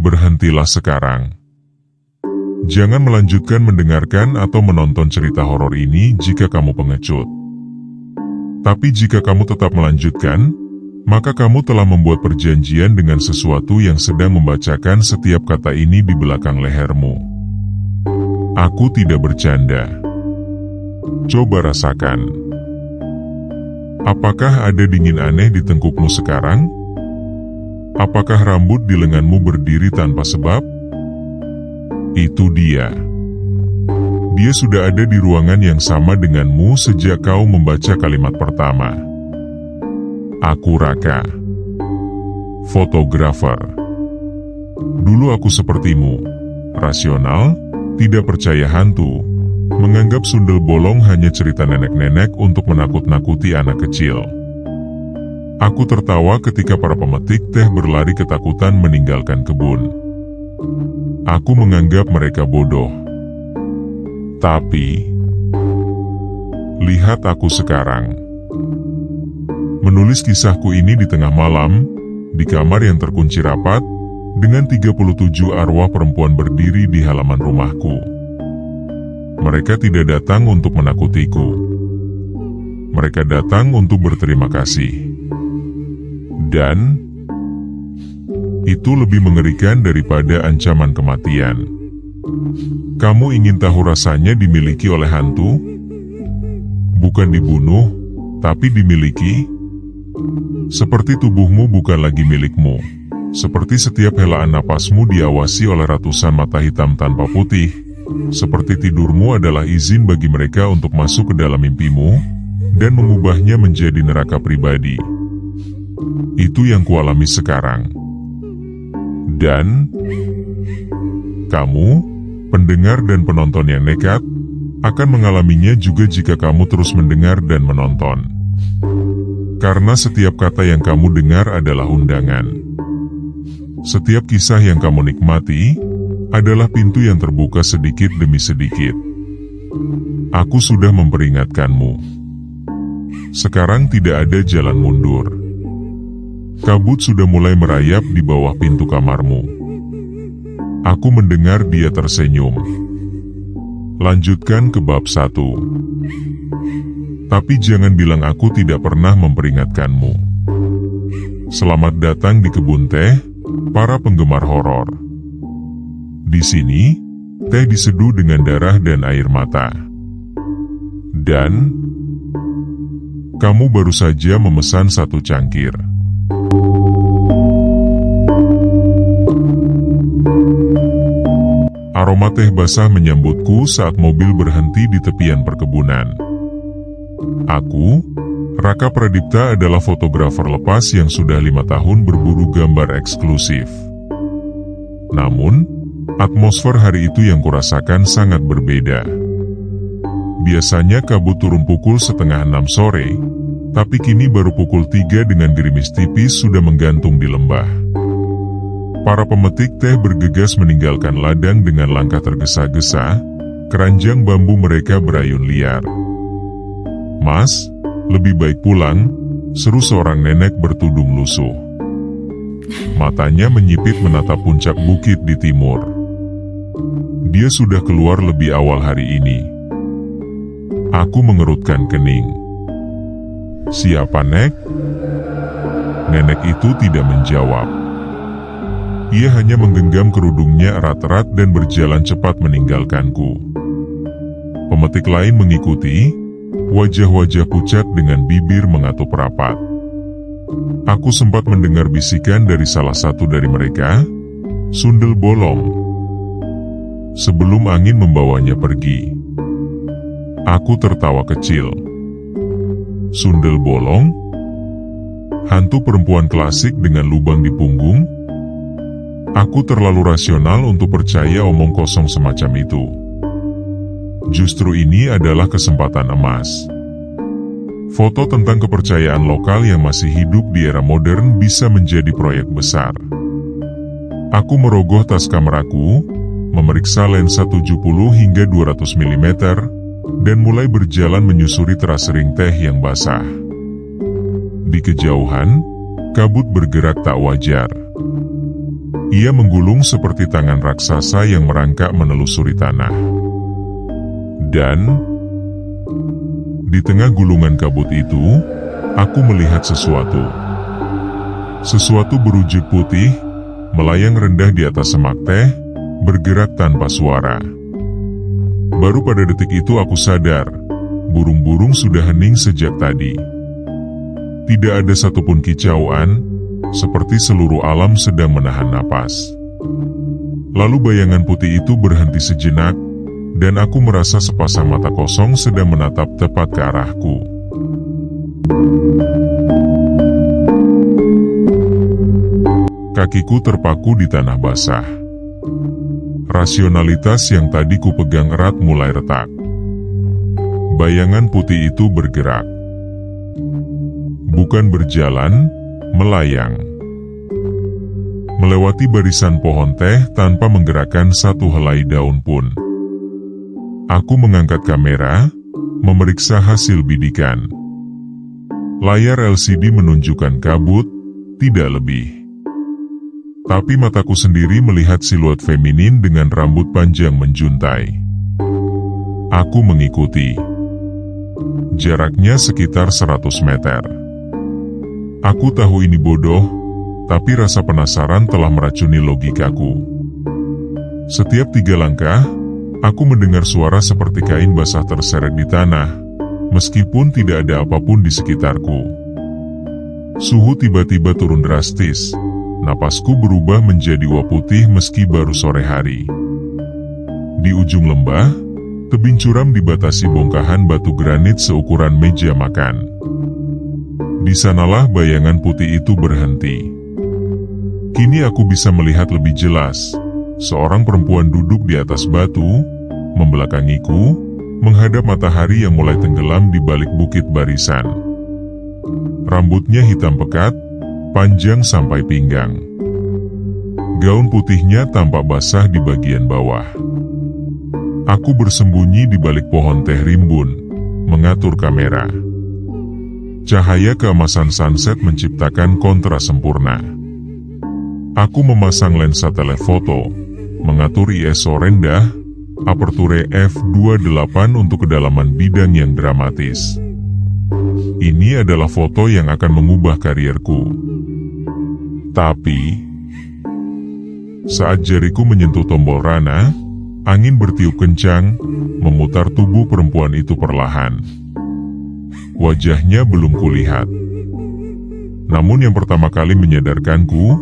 Berhentilah sekarang. Jangan melanjutkan mendengarkan atau menonton cerita horor ini jika kamu pengecut. Tapi jika kamu tetap melanjutkan, maka kamu telah membuat perjanjian dengan sesuatu yang sedang membacakan setiap kata ini di belakang lehermu. Aku tidak bercanda. Coba rasakan. Apakah ada dingin aneh di tengkukmu sekarang? Apakah rambut di lenganmu berdiri tanpa sebab? Itu dia. Dia sudah ada di ruangan yang sama denganmu sejak kau membaca kalimat pertama. Aku Raka, fotografer. Dulu aku sepertimu, rasional, tidak percaya hantu, menganggap sundel bolong hanya cerita nenek-nenek untuk menakut-nakuti anak kecil. Aku tertawa ketika para pemetik teh berlari ketakutan meninggalkan kebun. Aku menganggap mereka bodoh. Tapi, lihat aku sekarang. Menulis kisahku ini di tengah malam, di kamar yang terkunci rapat, dengan 37 arwah perempuan berdiri di halaman rumahku. Mereka tidak datang untuk menakutiku. Mereka datang untuk berterima kasih. Dan itu lebih mengerikan daripada ancaman kematian. Kamu ingin tahu rasanya dimiliki oleh hantu? Bukan dibunuh, tapi dimiliki. Seperti tubuhmu bukan lagi milikmu. Seperti setiap helaan napasmu diawasi oleh ratusan mata hitam tanpa putih. Seperti tidurmu adalah izin bagi mereka untuk masuk ke dalam mimpimu dan mengubahnya menjadi neraka pribadi. Itu yang kualami sekarang. Dan kamu, pendengar dan penonton yang nekat, akan mengalaminya juga jika kamu terus mendengar dan menonton. Karena setiap kata yang kamu dengar adalah undangan. Setiap kisah yang kamu nikmati adalah pintu yang terbuka sedikit demi sedikit. Aku sudah memperingatkanmu. Sekarang tidak ada jalan mundur. Kabut sudah mulai merayap di bawah pintu kamarmu. Aku mendengar dia tersenyum. Lanjutkan ke bab 1. Tapi jangan bilang aku tidak pernah memperingatkanmu. Selamat datang di kebun teh, para penggemar horor. Di sini, teh diseduh dengan darah dan air mata. Dan kamu baru saja memesan 1 cangkir. Aroma teh basah menyambutku saat mobil berhenti di tepian perkebunan. Aku, Raka Pradipta, adalah fotografer lepas yang sudah 5 tahun berburu gambar eksklusif. Namun, atmosfer hari itu yang kurasakan sangat berbeda. Biasanya kabut turun pukul 5:30 sore, tapi kini baru pukul 3 dengan gerimis tipis sudah menggantung di lembah. Para pemetik teh bergegas meninggalkan ladang dengan langkah tergesa-gesa, keranjang bambu mereka berayun liar. "Mas, lebih baik pulang," seru seorang nenek bertudung lusuh. Matanya menyipit menatap puncak bukit di timur. Dia sudah keluar lebih awal hari ini. Aku mengerutkan kening. "Siapa, Nek?" Nenek itu tidak menjawab. Ia hanya menggenggam kerudungnya erat-erat dan berjalan cepat meninggalkanku. Pemetik lain mengikuti, wajah-wajah pucat dengan bibir mengatup rapat. Aku sempat mendengar bisikan dari salah satu dari mereka, "Sundel bolong," sebelum angin membawanya pergi. Aku tertawa kecil. Sundel bolong? Hantu perempuan klasik dengan lubang di punggung? Aku terlalu rasional untuk percaya omong kosong semacam itu. Justru ini adalah kesempatan emas. Foto tentang kepercayaan lokal yang masih hidup di era modern bisa menjadi proyek besar. Aku merogoh tas kameraku, memeriksa lensa 70 hingga 200 mm, dan mulai berjalan menyusuri teras ring teh yang basah. Di kejauhan, kabut bergerak tak wajar. Ia menggulung seperti tangan raksasa yang merangkak menelusuri tanah. Dan di tengah gulungan kabut itu, aku melihat sesuatu. Sesuatu berwujud putih, melayang rendah di atas semak teh, bergerak tanpa suara. Baru pada detik itu aku sadar, burung-burung sudah hening sejak tadi. Tidak ada satupun kicauan, seperti seluruh alam sedang menahan napas. Lalu bayangan putih itu berhenti sejenak, dan aku merasa sepasang mata kosong sedang menatap tepat ke arahku. Kakiku terpaku di tanah basah. Rasionalitas yang tadi ku pegang erat mulai retak. Bayangan putih itu bergerak. Bukan berjalan, melayang. Melewati barisan pohon teh tanpa menggerakkan satu helai daun pun. Aku mengangkat kamera, memeriksa hasil bidikan. Layar LCD menunjukkan kabut, tidak lebih. Tapi mataku sendiri melihat siluet feminin dengan rambut panjang menjuntai. Aku mengikuti. Jaraknya sekitar 100 meter. Aku tahu ini bodoh, tapi rasa penasaran telah meracuni logikaku. Setiap 3 langkah, aku mendengar suara seperti kain basah terseret di tanah, meskipun tidak ada apapun di sekitarku. Suhu tiba-tiba turun drastis, napasku berubah menjadi uap putih meski baru sore hari. Di ujung lembah, tebing curam dibatasi bongkahan batu granit seukuran meja makan. Di sanalah bayangan putih itu berhenti. Kini aku bisa melihat lebih jelas. Seorang perempuan duduk di atas batu, membelakangiku, menghadap matahari yang mulai tenggelam di balik bukit barisan. Rambutnya hitam pekat, panjang sampai pinggang. Gaun putihnya tampak basah di bagian bawah. Aku bersembunyi di balik pohon teh rimbun, mengatur kamera. Cahaya keemasan sunset menciptakan kontras sempurna. Aku memasang lensa telefoto, mengatur ISO rendah, aperture f/2.8 untuk kedalaman bidang yang dramatis. Ini adalah foto yang akan mengubah karierku. Tapi, saat jariku menyentuh tombol rana, angin bertiup kencang, memutar tubuh perempuan itu perlahan. Wajahnya belum kulihat. Namun yang pertama kali menyadarkanku,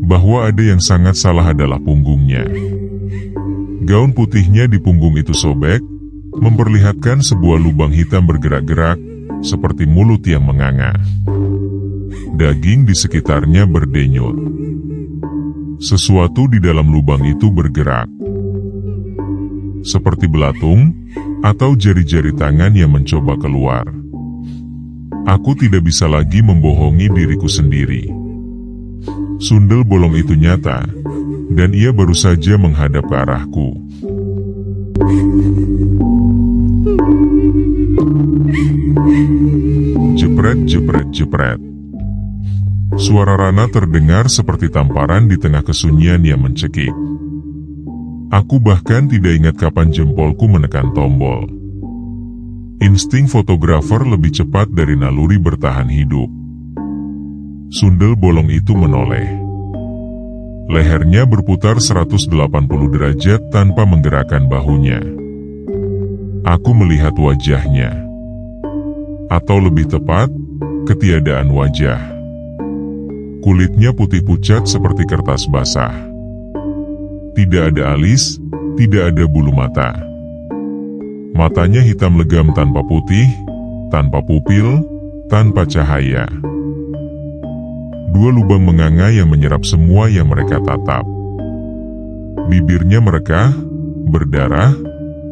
bahwa ada yang sangat salah adalah punggungnya. Gaun putihnya di punggung itu sobek, memperlihatkan sebuah lubang hitam bergerak-gerak, seperti mulut yang menganga. Daging di sekitarnya berdenyut. Sesuatu di dalam lubang itu bergerak. Seperti belatung, atau jari-jari tangan yang mencoba keluar. Aku tidak bisa lagi membohongi diriku sendiri. Sundel bolong itu nyata, dan ia baru saja menghadap ke arahku. Jepret, jepret, jepret. Suara Rana terdengar seperti tamparan di tengah kesunyian yang mencekik. Aku bahkan tidak ingat kapan jempolku menekan tombol. Insting fotografer lebih cepat dari naluri bertahan hidup. Sundel bolong itu menoleh. Lehernya berputar 180 derajat tanpa menggerakkan bahunya. Aku melihat wajahnya. Atau lebih tepat, ketiadaan wajah. Kulitnya putih pucat seperti kertas basah. Tidak ada alis, tidak ada bulu mata. Matanya hitam legam tanpa putih, tanpa pupil, tanpa cahaya. Dua lubang menganga yang menyerap semua yang mereka tatap. Bibirnya merekah, berdarah,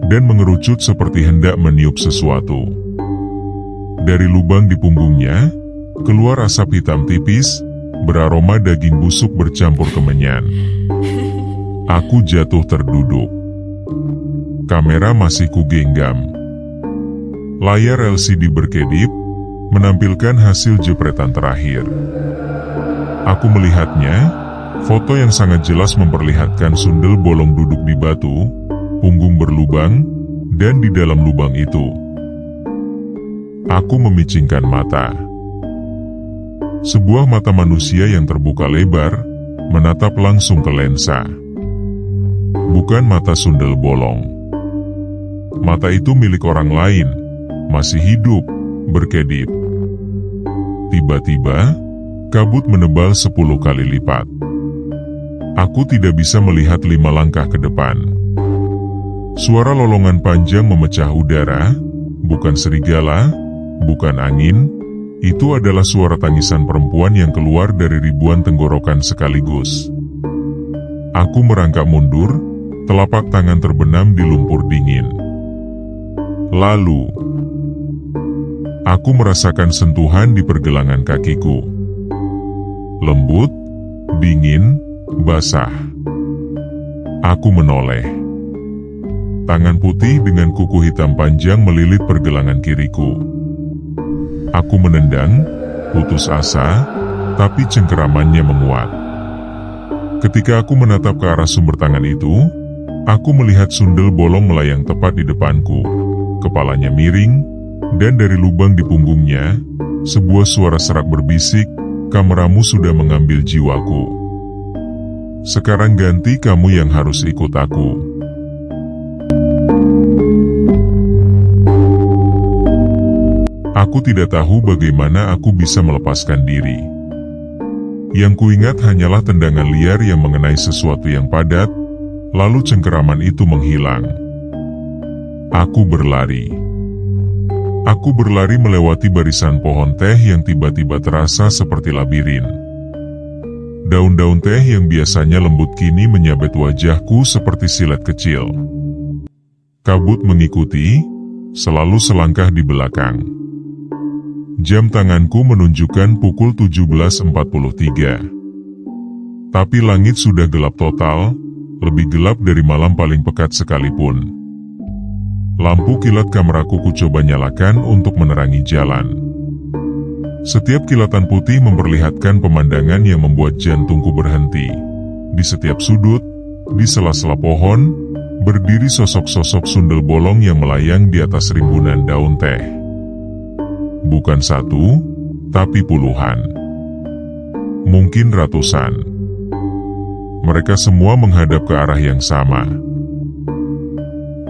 dan mengerucut seperti hendak meniup sesuatu. Dari lubang di punggungnya, keluar asap hitam tipis, beraroma daging busuk bercampur kemenyan. Aku jatuh terduduk. Kamera masih kugenggam. Layar LCD berkedip, menampilkan hasil jepretan terakhir. Aku melihatnya, foto yang sangat jelas memperlihatkan sundel bolong duduk di batu, punggung berlubang, dan di dalam lubang itu. Aku memicingkan mata. Sebuah mata manusia yang terbuka lebar, menatap langsung ke lensa. Bukan mata sundel bolong. Mata itu milik orang lain, masih hidup, berkedip. Tiba-tiba, kabut menebal 10 kali lipat. Aku tidak bisa melihat 5 langkah ke depan. Suara lolongan panjang memecah udara, bukan serigala, bukan angin, itu adalah suara tangisan perempuan yang keluar dari ribuan tenggorokan sekaligus. Aku merangkak mundur, telapak tangan terbenam di lumpur dingin. Lalu, aku merasakan sentuhan di pergelangan kakiku. Lembut, dingin, basah. Aku menoleh. Tangan putih dengan kuku hitam panjang melilit pergelangan kiriku. Aku menendang, putus asa, tapi cengkeramannya menguat. Ketika aku menatap ke arah sumber tangan itu, aku melihat sundel bolong melayang tepat di depanku. Kepalanya miring, dan dari lubang di punggungnya, sebuah suara serak berbisik, "Kameramu sudah mengambil jiwaku. Sekarang ganti kamu yang harus ikut aku." Aku tidak tahu bagaimana aku bisa melepaskan diri. Yang kuingat hanyalah tendangan liar yang mengenai sesuatu yang padat, lalu cengkeraman itu menghilang. Aku berlari. Aku berlari melewati barisan pohon teh yang tiba-tiba terasa seperti labirin. Daun-daun teh yang biasanya lembut kini menyabet wajahku seperti silet kecil. Kabut mengikuti, selalu selangkah di belakang. Jam tanganku menunjukkan pukul 17.43. Tapi langit sudah gelap total, lebih gelap dari malam paling pekat sekalipun. Lampu kilat kameraku kucoba nyalakan untuk menerangi jalan. Setiap kilatan putih memperlihatkan pemandangan yang membuat jantungku berhenti. Di setiap sudut, di sela-sela pohon, berdiri sosok-sosok sundel bolong yang melayang di atas rimbunan daun teh. Bukan satu, tapi puluhan. Mungkin ratusan. Mereka semua menghadap ke arah yang sama.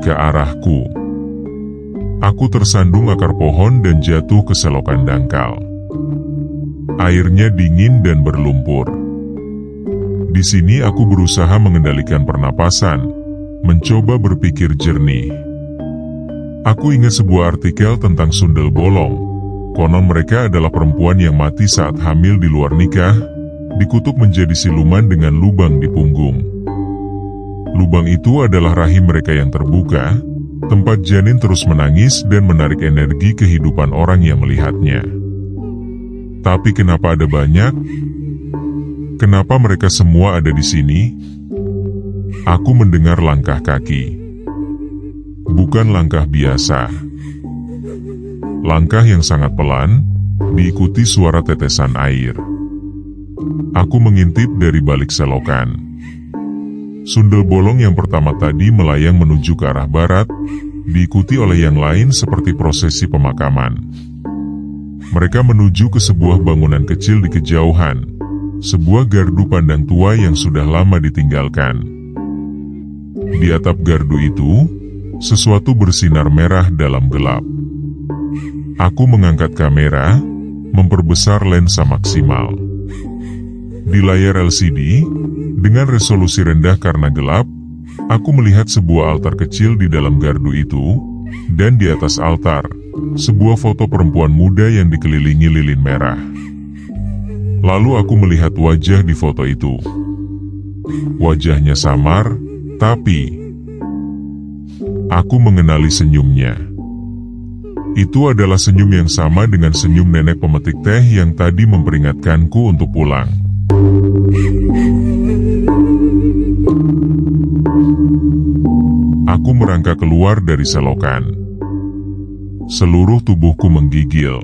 Ke arahku. Aku tersandung akar pohon dan jatuh ke selokan dangkal. Airnya dingin dan berlumpur. Di sini aku berusaha mengendalikan pernapasan, mencoba berpikir jernih. Aku ingat sebuah artikel tentang sundel bolong. Konon mereka adalah perempuan yang mati saat hamil di luar nikah, dikutuk menjadi siluman dengan lubang di punggung. Lubang itu adalah rahim mereka yang terbuka, tempat janin terus menangis dan menarik energi kehidupan orang yang melihatnya. Tapi kenapa ada banyak? Kenapa mereka semua ada di sini? Aku mendengar langkah kaki. Bukan langkah biasa. Langkah yang sangat pelan, diikuti suara tetesan air. Aku mengintip dari balik selokan. Sundel bolong yang pertama tadi melayang menuju ke arah barat, diikuti oleh yang lain seperti prosesi pemakaman. Mereka menuju ke sebuah bangunan kecil di kejauhan, sebuah gardu pandang tua yang sudah lama ditinggalkan. Di atap gardu itu, sesuatu bersinar merah dalam gelap. Aku mengangkat kamera, memperbesar lensa maksimal. Di layar LCD, dengan resolusi rendah karena gelap, aku melihat sebuah altar kecil di dalam gardu itu, dan di atas altar, sebuah foto perempuan muda yang dikelilingi lilin merah. Lalu aku melihat wajah di foto itu. Wajahnya samar, tapi aku mengenali senyumnya. Itu adalah senyum yang sama dengan senyum nenek pemetik teh yang tadi memperingatkanku untuk pulang. Aku merangkak keluar dari selokan. Seluruh tubuhku menggigil.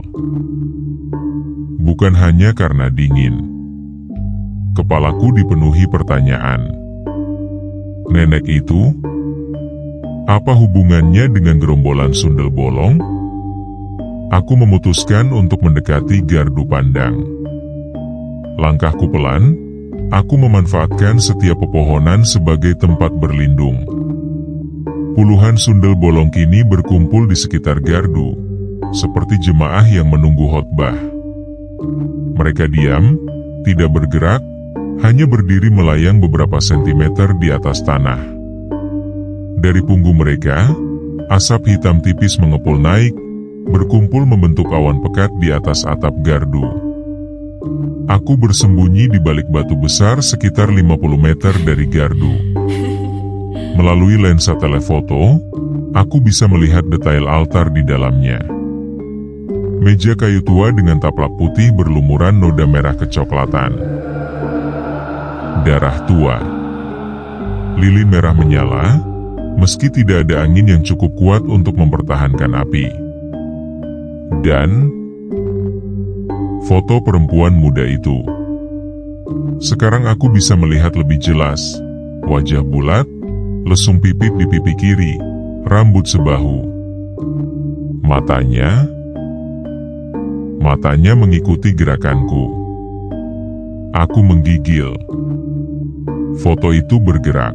Bukan hanya karena dingin. Kepalaku dipenuhi pertanyaan. Nenek itu? Apa hubungannya dengan gerombolan sundel bolong? Aku memutuskan untuk mendekati gardu pandang. Langkahku pelan, aku memanfaatkan setiap pepohonan sebagai tempat berlindung. Puluhan sundel bolong kini berkumpul di sekitar gardu, seperti jemaah yang menunggu khotbah. Mereka diam, tidak bergerak, hanya berdiri melayang beberapa sentimeter di atas tanah. Dari punggung mereka, asap hitam tipis mengepul naik, berkumpul membentuk awan pekat di atas atap gardu. Aku bersembunyi di balik batu besar sekitar 50 meter dari gardu. Melalui lensa telefoto, aku bisa melihat detail altar di dalamnya. Meja kayu tua dengan taplak putih berlumuran noda merah kecoklatan. Darah tua. Lilin merah menyala, meski tidak ada angin yang cukup kuat untuk mempertahankan api. Dan foto perempuan muda itu. Sekarang aku bisa melihat lebih jelas. Wajah bulat, lesung pipit di pipi kiri, rambut sebahu. Matanya mengikuti gerakanku. Aku menggigil. Foto itu bergerak.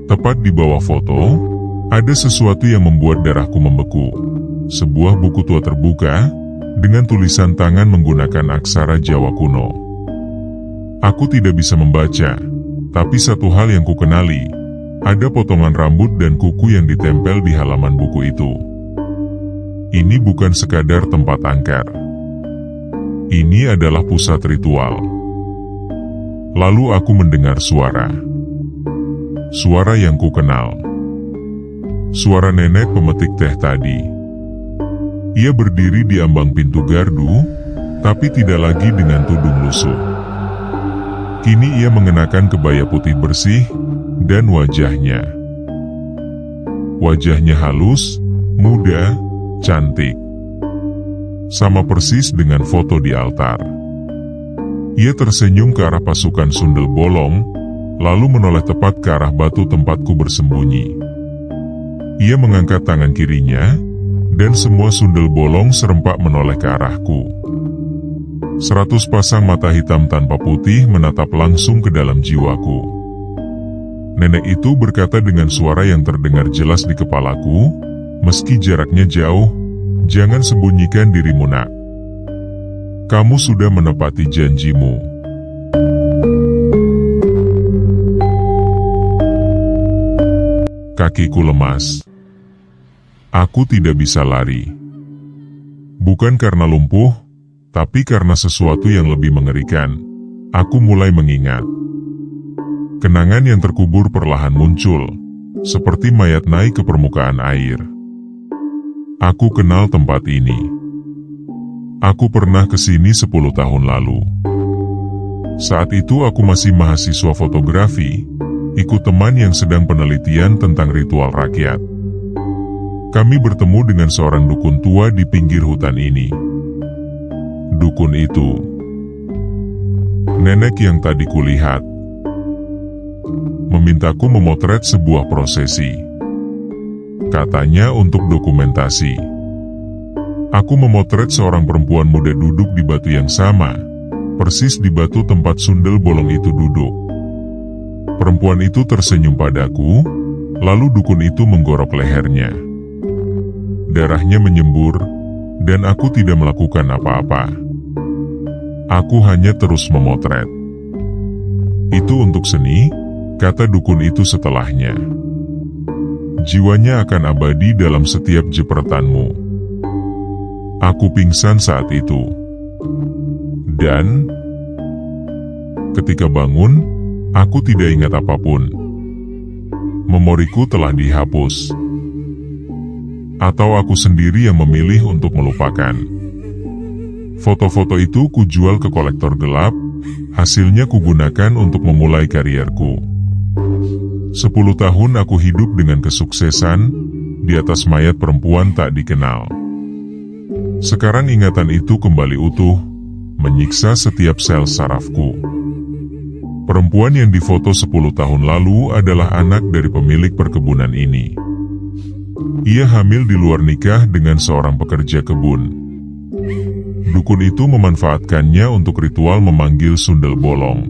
Tepat di bawah foto, ada sesuatu yang membuat darahku membeku. Sebuah buku tua terbuka, dengan tulisan tangan menggunakan aksara Jawa kuno. Aku tidak bisa membaca, tapi satu hal yang kukenali, ada potongan rambut dan kuku yang ditempel di halaman buku itu. Ini bukan sekadar tempat angker. Ini adalah pusat ritual. Lalu aku mendengar suara. Suara yang kukenal. Suara nenek pemetik teh tadi. Ia berdiri di ambang pintu gardu, tapi tidak lagi dengan tudung lusuh. Kini ia mengenakan kebaya putih bersih, dan wajahnya halus, muda, cantik. Sama persis dengan foto di altar. Ia tersenyum ke arah pasukan sundel bolong, lalu menoleh tepat ke arah batu tempatku bersembunyi. Ia mengangkat tangan kirinya, dan semua sundel bolong serempak menoleh ke arahku. 100 pasang mata hitam tanpa putih menatap langsung ke dalam jiwaku. Nenek itu berkata dengan suara yang terdengar jelas di kepalaku, meski jaraknya jauh, "Jangan sembunyikan dirimu, nak. Kamu sudah menepati janjimu." Kakiku lemas. Aku tidak bisa lari. Bukan karena lumpuh, tapi karena sesuatu yang lebih mengerikan. Aku mulai mengingat. Kenangan yang terkubur perlahan muncul, seperti mayat naik ke permukaan air. Aku kenal tempat ini. Aku pernah ke sini 10 tahun lalu. Saat itu aku masih mahasiswa fotografi, ikut teman yang sedang penelitian tentang ritual rakyat. Kami bertemu dengan seorang dukun tua di pinggir hutan ini. Dukun itu, nenek yang tadi kulihat, memintaku memotret sebuah prosesi. Katanya untuk dokumentasi. Aku memotret seorang perempuan muda duduk di batu yang sama, persis di batu tempat sundel bolong itu duduk. Perempuan itu tersenyum padaku, lalu dukun itu menggorok lehernya. Darahnya menyembur, dan aku tidak melakukan apa-apa. Aku hanya terus memotret. Itu untuk seni, kata dukun itu setelahnya. Jiwanya akan abadi dalam setiap jepretanmu. Aku pingsan saat itu. Dan ketika bangun, aku tidak ingat apapun. Memoriku telah dihapus. Atau aku sendiri yang memilih untuk melupakan. Foto-foto itu kujual ke kolektor gelap, hasilnya kugunakan untuk memulai karierku. 10 tahun aku hidup dengan kesuksesan, di atas mayat perempuan tak dikenal. Sekarang ingatan itu kembali utuh, menyiksa setiap sel sarafku. Perempuan yang difoto 10 tahun lalu adalah anak dari pemilik perkebunan ini. Ia hamil di luar nikah dengan seorang pekerja kebun. Dukun itu memanfaatkannya untuk ritual memanggil sundel bolong.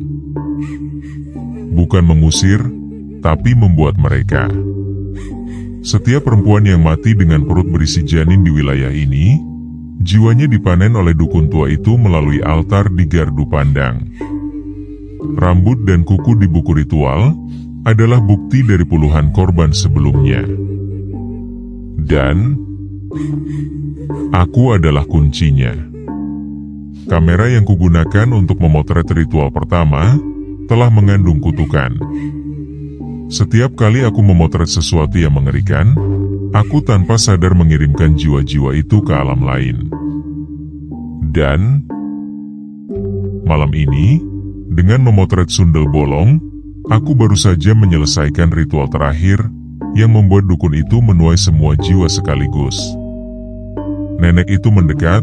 Bukan mengusir, tapi membuat mereka. Setiap perempuan yang mati dengan perut berisi janin di wilayah ini, jiwanya dipanen oleh dukun tua itu melalui altar di gardu pandang. Rambut dan kuku di buku ritual adalah bukti dari puluhan korban sebelumnya. Dan aku adalah kuncinya. Kamera yang kugunakan untuk memotret ritual pertama telah mengandung kutukan. Setiap kali aku memotret sesuatu yang mengerikan, aku tanpa sadar mengirimkan jiwa-jiwa itu ke alam lain. Dan malam ini, dengan memotret sundel bolong, aku baru saja menyelesaikan ritual terakhir yang membuat dukun itu menuai semua jiwa sekaligus. Nenek itu mendekat,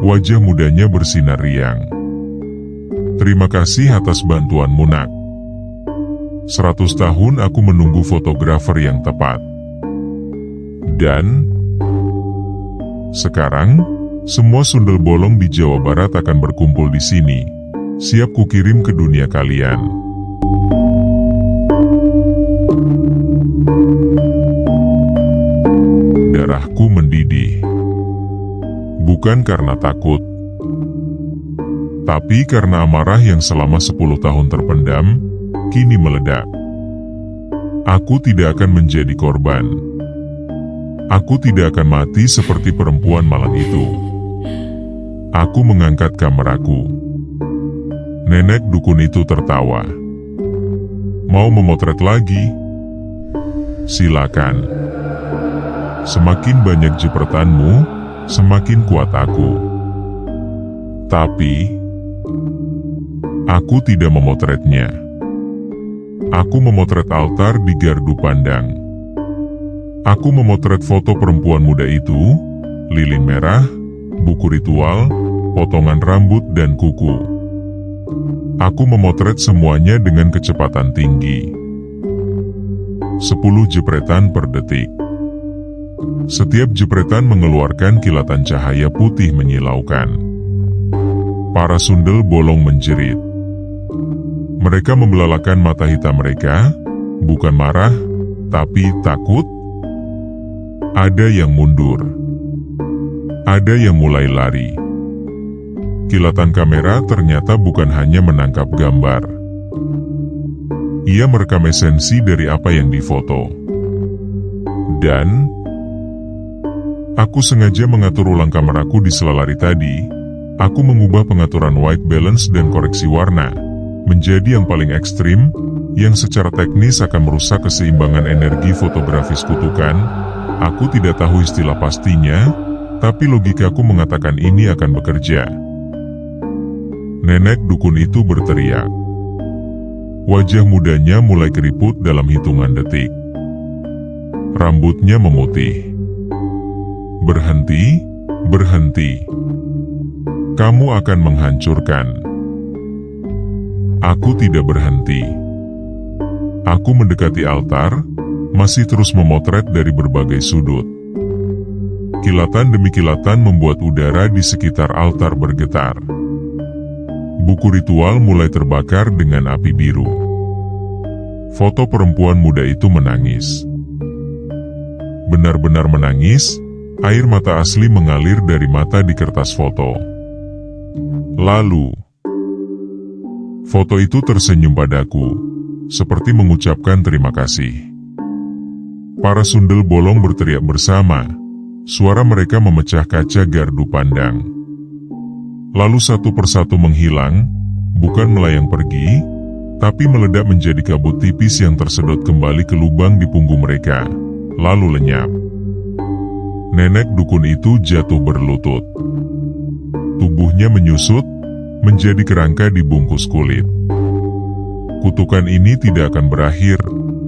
wajah mudanya bersinar riang. Terima kasih atas bantuanmu, Nak. 100 tahun aku menunggu fotografer yang tepat. Dan sekarang, semua sundel bolong di Jawa Barat akan berkumpul di sini. Siap kukirim ke dunia kalian. Darahku mendidih. Bukan karena takut, tapi karena amarah yang selama 10 tahun terpendam, kini meledak. Aku tidak akan menjadi korban. Aku tidak akan mati seperti perempuan malang itu. Aku mengangkat kameraku. Nenek dukun itu tertawa. Mau memotret lagi? Silakan. Semakin banyak jepretanmu, semakin kuat aku. Tapi aku tidak memotretnya. Aku memotret altar di gardu pandang. Aku memotret foto perempuan muda itu, lilin merah, buku ritual, potongan rambut dan kuku. Aku memotret semuanya dengan kecepatan tinggi. 10 jepretan per detik. Setiap jepretan mengeluarkan kilatan cahaya putih menyilaukan. Para sundel bolong menjerit. Mereka membelalakan mata hitam mereka, bukan marah, tapi takut. Ada yang mundur. Ada yang mulai lari. Kilatan kamera ternyata bukan hanya menangkap gambar. Ia merekam esensi dari apa yang difoto. Dan aku sengaja mengatur ulang kameraku di selalari tadi. Aku mengubah pengaturan white balance dan koreksi warna menjadi yang paling ekstrim, yang secara teknis akan merusak keseimbangan energi fotografis kutukan. Aku tidak tahu istilah pastinya, tapi logikaku mengatakan ini akan bekerja. Nenek dukun itu berteriak. Wajah mudanya mulai keriput dalam hitungan detik. Rambutnya memutih. Berhenti, berhenti. Kamu akan menghancurkan. Aku tidak berhenti. Aku mendekati altar, masih terus memotret dari berbagai sudut. Kilatan demi kilatan membuat udara di sekitar altar bergetar. Buku ritual mulai terbakar dengan api biru. Foto perempuan muda itu menangis. Benar-benar menangis, air mata asli mengalir dari mata di kertas foto. Lalu, foto itu tersenyum padaku, seperti mengucapkan terima kasih. Para sundel bolong berteriak bersama, suara mereka memecah kaca gardu pandang. Lalu satu persatu menghilang, bukan melayang pergi, tapi meledak menjadi kabut tipis yang tersedot kembali ke lubang di punggung mereka, lalu lenyap. Nenek dukun itu jatuh berlutut. Tubuhnya menyusut, menjadi kerangka dibungkus kulit. Kutukan ini tidak akan berakhir,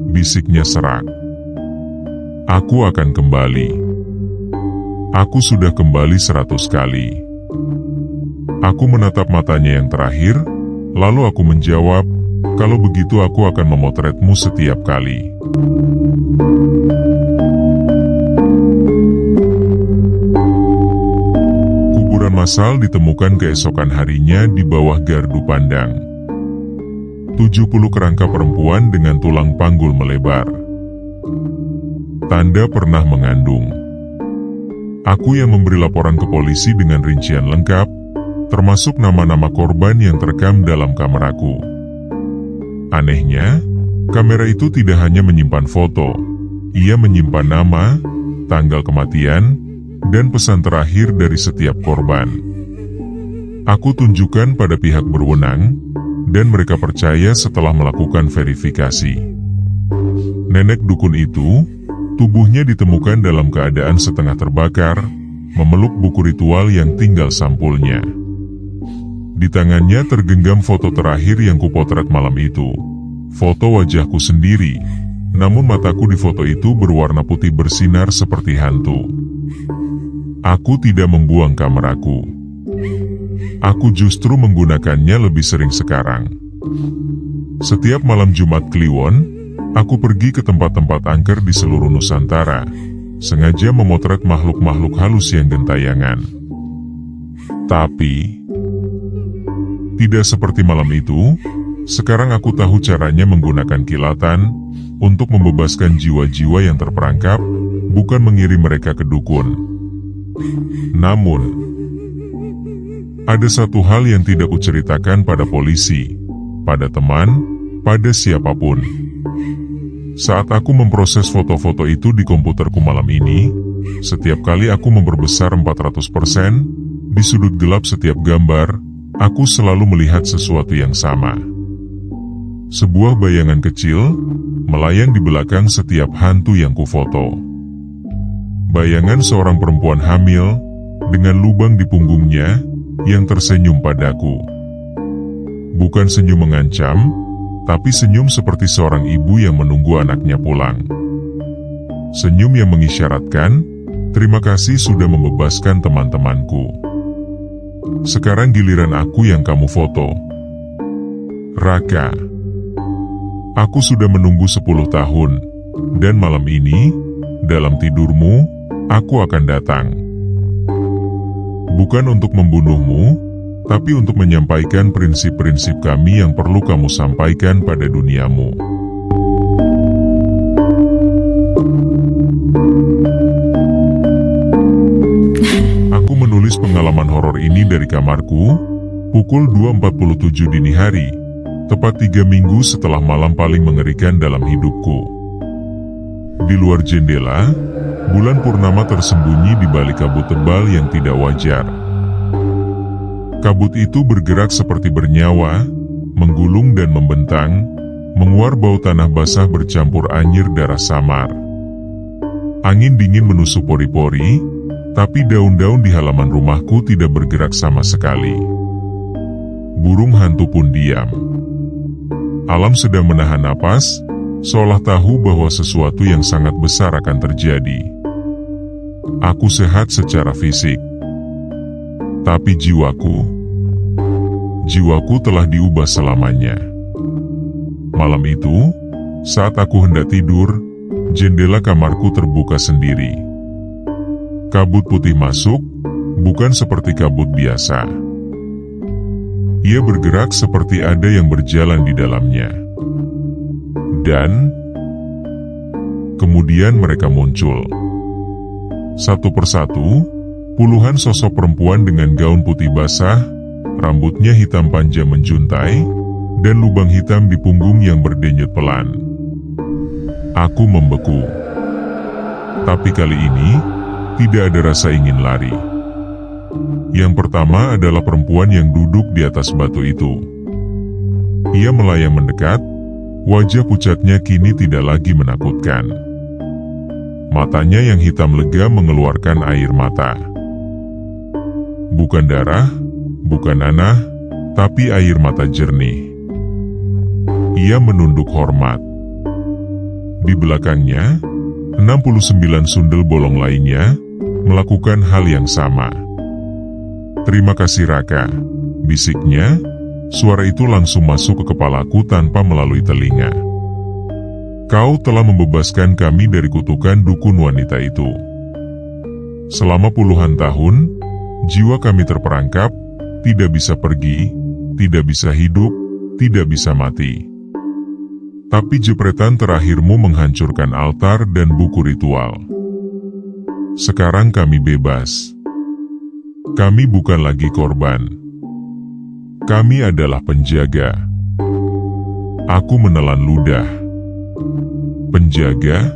bisiknya serak. Aku akan kembali. Aku sudah kembali 100 kali. Aku menatap matanya yang terakhir, lalu aku menjawab, Kalau begitu aku akan memotretmu setiap kali. Kuburan massal ditemukan keesokan harinya di bawah gardu pandang. 70 kerangka perempuan dengan tulang panggul melebar. Tanda pernah mengandung. Aku yang memberi laporan ke polisi dengan rincian lengkap, termasuk nama-nama korban yang terekam dalam kameraku. Anehnya, kamera itu tidak hanya menyimpan foto, ia menyimpan nama, tanggal kematian, dan pesan terakhir dari setiap korban. Aku tunjukkan pada pihak berwenang, dan mereka percaya setelah melakukan verifikasi. Nenek dukun itu, tubuhnya ditemukan dalam keadaan setengah terbakar, memeluk buku ritual yang tinggal sampulnya. Di tangannya tergenggam foto terakhir yang kupotret malam itu. Foto wajahku sendiri, namun mataku di foto itu berwarna putih bersinar seperti hantu. Aku tidak membuang kameraku. Aku justru menggunakannya lebih sering sekarang. Setiap malam Jumat Kliwon, aku pergi ke tempat-tempat angker di seluruh Nusantara, sengaja memotret makhluk-makhluk halus yang gentayangan. Tapi tidak seperti malam itu, sekarang aku tahu caranya menggunakan kilatan untuk membebaskan jiwa-jiwa yang terperangkap, bukan mengirim mereka ke dukun. Namun, ada satu hal yang tidak kuceritakan pada polisi, pada teman, pada siapapun. Saat aku memproses foto-foto itu di komputerku malam ini, setiap kali aku memperbesar 400%, di sudut gelap setiap gambar, aku selalu melihat sesuatu yang sama. Sebuah bayangan kecil, melayang di belakang setiap hantu yang kufoto. Bayangan seorang perempuan hamil, dengan lubang di punggungnya, yang tersenyum padaku. Bukan senyum mengancam, tapi senyum seperti seorang ibu yang menunggu anaknya pulang. Senyum yang mengisyaratkan, terima kasih sudah membebaskan teman-temanku. Sekarang giliran aku yang kamu foto. Raka. Aku sudah menunggu 10 tahun, dan malam ini, dalam tidurmu, aku akan datang. Bukan untuk membunuhmu, tapi untuk menyampaikan prinsip-prinsip kami yang perlu kamu sampaikan pada duniamu. Aku menulis pengalaman horor ini dari kamarku, pukul 2.47 dini hari, tepat 3 minggu setelah malam paling mengerikan dalam hidupku. Di luar jendela, bulan purnama tersembunyi di balik kabut tebal yang tidak wajar. Kabut itu bergerak seperti bernyawa, menggulung dan membentang, menguar bau tanah basah bercampur anyir darah samar. Angin dingin menusuk pori-pori, tapi daun-daun di halaman rumahku tidak bergerak sama sekali. Burung hantu pun diam. Alam sedang menahan napas, seolah tahu bahwa sesuatu yang sangat besar akan terjadi. Aku sehat secara fisik, tapi jiwaku telah diubah selamanya. Malam itu, saat aku hendak tidur, jendela kamarku terbuka sendiri. Kabut putih masuk, bukan seperti kabut biasa. Ia bergerak seperti ada yang berjalan di dalamnya. Dan kemudian mereka muncul. Satu persatu, puluhan sosok perempuan dengan gaun putih basah, rambutnya hitam panjang menjuntai, dan lubang hitam di punggung yang berdenyut pelan. Aku membeku. Tapi kali ini, tidak ada rasa ingin lari. Yang pertama adalah perempuan yang duduk di atas batu itu. Ia melayang mendekat, wajah pucatnya kini tidak lagi menakutkan. Matanya yang hitam lega mengeluarkan air mata. Bukan darah, bukan nanah, tapi air mata jernih. Ia menunduk hormat. Di belakangnya, 69 sundel bolong lainnya melakukan hal yang sama. Terima kasih Raka, bisiknya, suara itu langsung masuk ke kepalaku tanpa melalui telinga. Kau telah membebaskan kami dari kutukan dukun wanita itu. Selama puluhan tahun, jiwa kami terperangkap, tidak bisa pergi, tidak bisa hidup, tidak bisa mati. Tapi jepretan terakhirmu menghancurkan altar dan buku ritual. Sekarang kami bebas. Kami bukan lagi korban. Kami adalah penjaga. Aku menelan ludah. Penjaga?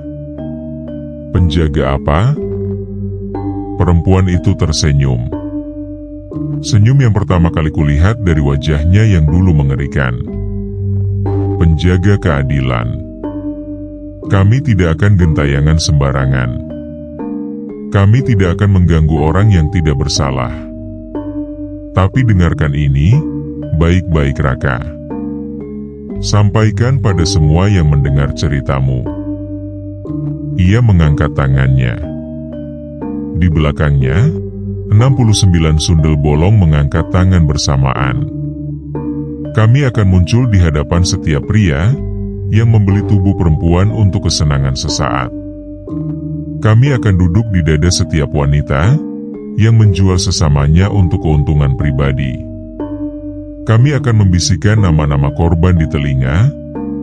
Penjaga apa? Perempuan itu tersenyum. Senyum yang pertama kali kulihat dari wajahnya yang dulu mengerikan. Penjaga keadilan. Kami tidak akan gentayangan sembarangan. Kami tidak akan mengganggu orang yang tidak bersalah. Tapi dengarkan ini, baik-baik Raka. Sampaikan pada semua yang mendengar ceritamu. Ia mengangkat tangannya. Di belakangnya, 69 sundel bolong mengangkat tangan bersamaan. Kami akan muncul di hadapan setiap pria yang membeli tubuh perempuan untuk kesenangan sesaat. Kami akan duduk di dada setiap wanita yang menjual sesamanya untuk keuntungan pribadi. Kami akan membisikkan nama-nama korban di telinga,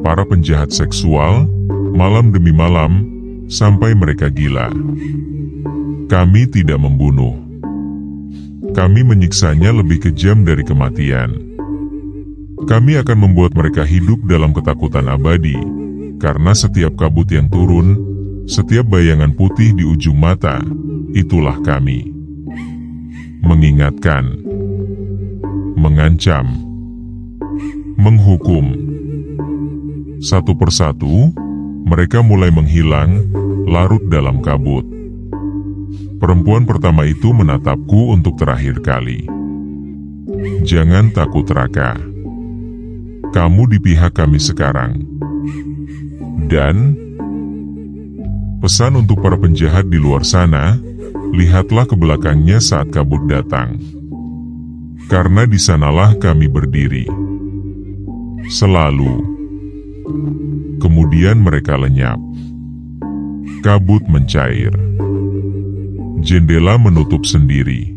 para penjahat seksual, malam demi malam, sampai mereka gila. Kami tidak membunuh. Kami menyiksanya lebih kejam dari kematian. Kami akan membuat mereka hidup dalam ketakutan abadi, karena setiap kabut yang turun, setiap bayangan putih di ujung mata, itulah kami. Mengingatkan, mengancam, menghukum. Satu persatu, mereka mulai menghilang, larut dalam kabut. Perempuan pertama itu menatapku untuk terakhir kali. Jangan takut Raka. Kamu di pihak kami sekarang. Dan pesan untuk para penjahat di luar sana, lihatlah ke belakangnya saat kabut datang. Karena di sanalah kami berdiri. Selalu. Kemudian mereka lenyap. Kabut mencair. Jendela menutup sendiri.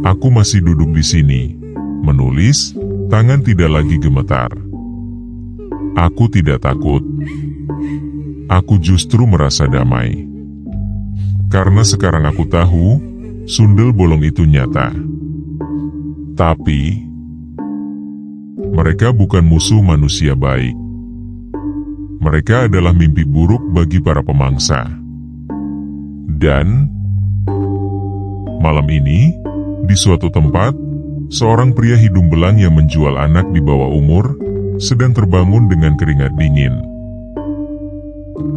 Aku masih duduk di sini, menulis. Tangan tidak lagi gemetar. Aku tidak takut. Aku justru merasa damai. Karena sekarang aku tahu, sundel bolong itu nyata. Tapi, mereka bukan musuh manusia baik. Mereka adalah mimpi buruk bagi para pemangsa. Dan, malam ini, di suatu tempat, seorang pria hidung belang yang menjual anak di bawah umur, sedang terbangun dengan keringat dingin.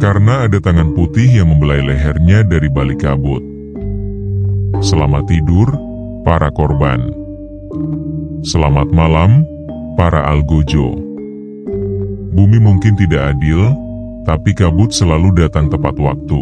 Karena ada tangan putih yang membelai lehernya dari balik kabut. Selamat tidur, para korban. Selamat malam, para algojo. Bumi mungkin tidak adil, tapi kabut selalu datang tepat waktu.